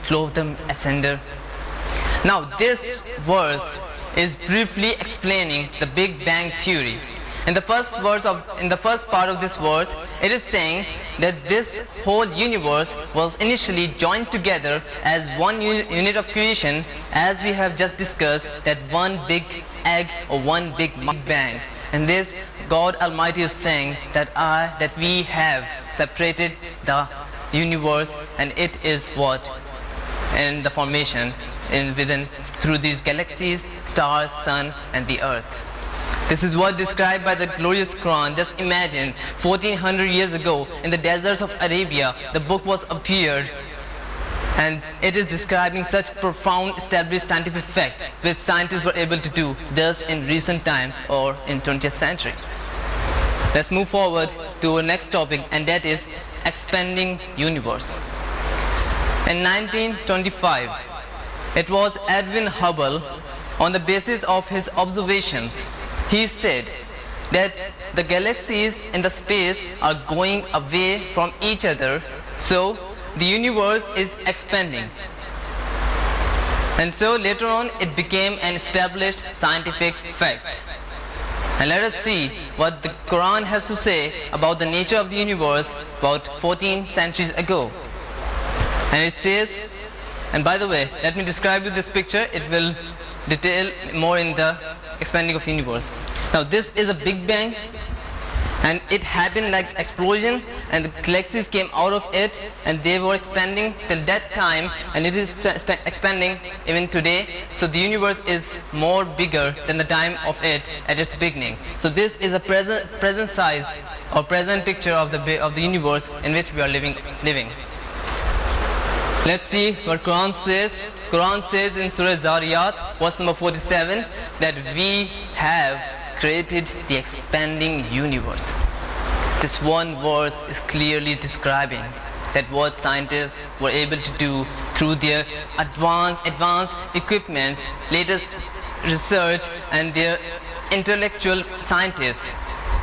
clove them asunder. Now this verse is briefly explaining the Big Bang theory. In the first part of this verse, it is saying that this whole universe was initially joined together as one unit of creation, as we have just discussed, that one big egg or one big bang. And this God Almighty is saying that we have separated the universe, and it is what in the formation within through these galaxies, stars, sun, and the earth. This is what described by the glorious Quran. Just imagine 1400 years ago in the deserts of Arabia, the book was appeared, and it is describing such profound established scientific fact which scientists were able to do just in recent times or in 20th century. Let's move forward to our next topic, and that is expanding universe. In 1925, it was Edwin Hubble, on the basis of his observations, he said that the galaxies in the space are going away from each other, so the universe is expanding. And so later on it became an established scientific fact. And let us see what the Quran has to say about the nature of the universe about 14 centuries ago. And it says, and by the way, let me describe you this picture. It will detail more in the expanding of universe. Now this is a Big Bang, and it happened like explosion, and the galaxies came out of it, and they were expanding till that time, and it is expanding even today. So the universe is more bigger than the time of it at its beginning. So this is a present size or present picture of the universe in which we are living. Let's see what Quran says. Quran says in Surah Zariyat, verse number 47, that we have created the expanding universe. This one verse is clearly describing that what scientists were able to do through their advanced equipments, latest research, and their intellectual scientists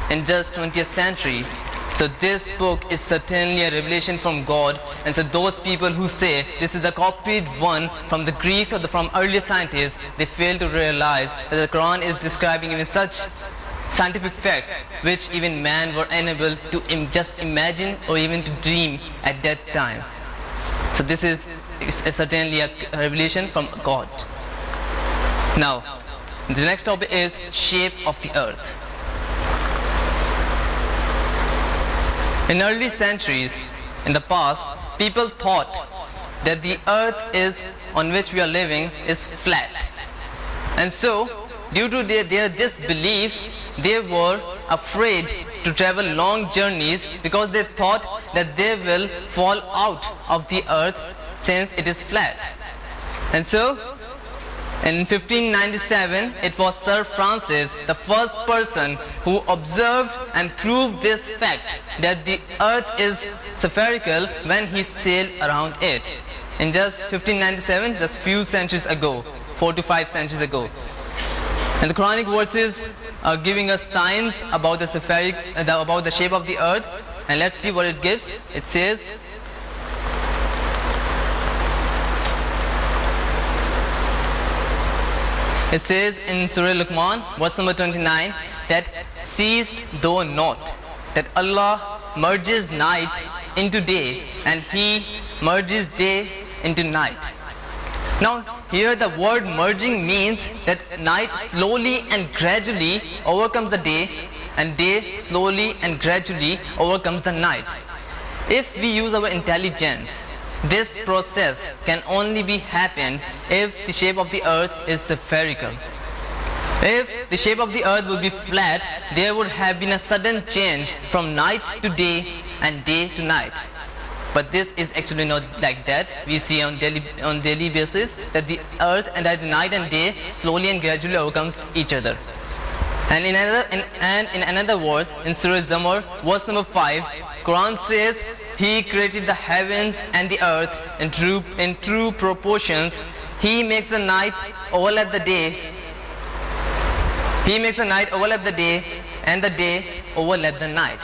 in just 20th century. So this book is certainly a revelation from God, and so those people who say this is a copied one from the Greeks or from earlier scientists, they fail to realize that the Quran is describing even such scientific facts which even man were unable to just imagine or even to dream at that time. So this is certainly a revelation from God. Now, the next topic is shape of the earth. In early centuries in the past, people thought that the earth on which we are living is flat. And so, due to their disbelief, they were afraid to travel long journeys because they thought that they will fall out of the earth since it is flat. And so, in 1597, it was Sir Francis, the first person who observed and proved this fact that the earth is spherical when he sailed around it. In just 1597, just few centuries ago, 4 to 5 centuries ago. And the Quranic verses are giving us signs about about the shape of the earth. And let's see what it gives. It says, it says in Surah Luqman, verse number 29, that seest thou not that Allah merges night into day, and He merges day into night. Now here the word merging means that night slowly and gradually overcomes the day, and day slowly and gradually overcomes the night. If we use our intelligence, this process can only be happened if the shape of the earth is spherical. If the shape of the earth would be flat, there would have been a sudden change from night to day and day to night. But this is actually not like that. We see on daily basis that the earth and that night and day slowly and gradually overcomes each other. And in another verse, in Surah Zumar, verse number 5, Quran says, He created the heavens and the earth in true proportions. He makes the night overlap the day. He makes the night overlap the day, and the day overlap the night.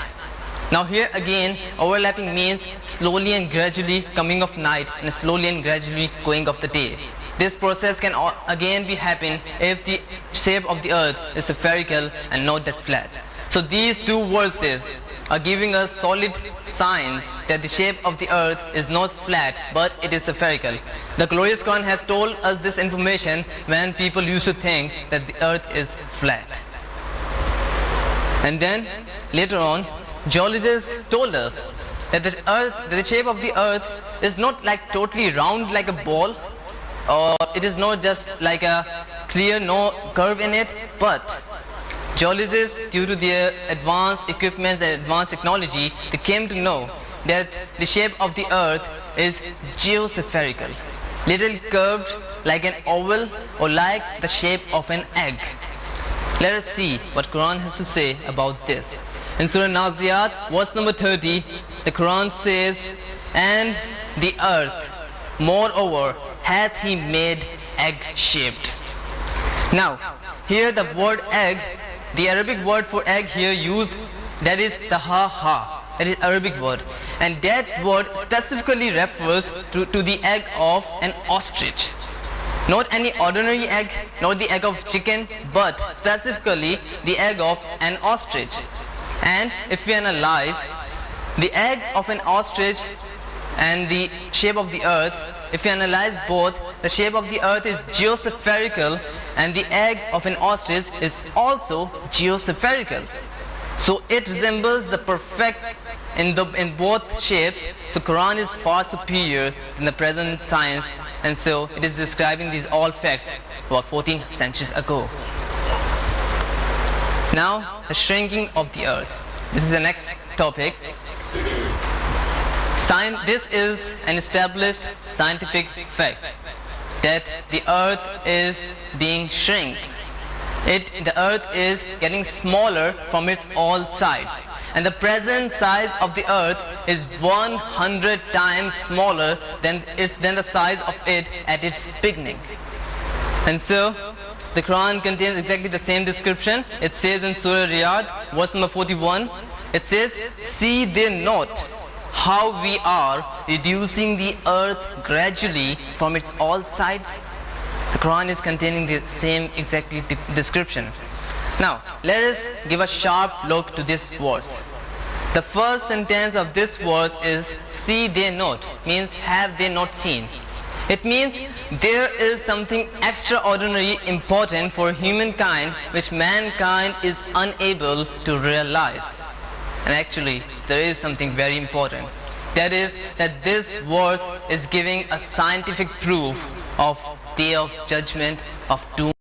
Now here again, overlapping means slowly and gradually coming of night and slowly and gradually going of the day. This process can again be happen if the shape of the earth is spherical and not that flat. So these two verses are giving us solid signs that the shape of the earth is not flat but it is spherical. The glorious Quran has told us this information when people used to think that the earth is flat. And then later on, geologists told us that the shape of the earth is not like totally round like a ball, or it is not just like a clear no curve in it, but geologists, due to their advanced equipment and advanced technology, they came to know that the shape of the earth is geospherical, little curved like an oval or like the shape of an egg. Let us see what Quran has to say about this. In Surah Naziyat, verse number 30, the Quran says, "And the earth, moreover, hath he made egg-shaped." Now, here the word egg, the Arabic word for egg here used, that is taha, that is Arabic word, and that word specifically refers to the egg of an ostrich. Not any ordinary egg, not the egg of chicken, but specifically the egg of an ostrich. And if we analyze the egg of an ostrich and the shape of the earth, if we analyze both, the shape of the earth is geospherical and the egg of an ostrich is also geospherical. So it resembles the perfect in both shapes. So Quran is far superior than the present science, and so it is describing these all facts about 14 centuries ago. Now, the shrinking of the earth. This is the next topic. This is an established scientific fact that the earth is being shrinked. The earth is getting smaller from its all sides, and the present size of the earth is 100 times smaller than the size of it at its beginning. And so the Quran contains exactly the same description. It says in Surah Riyadh, verse number 41, it says, "See they not how we are reducing the earth gradually from its all sides?" The Quran is containing the same exactly description. Now, let us give a sharp look to this verse. The first sentence of this verse is, "See they not," means have they not seen. It means there is something extraordinary important for humankind which mankind is unable to realize. And actually, there is something very important. That is that this verse is giving a scientific proof of day of judgment, of doom.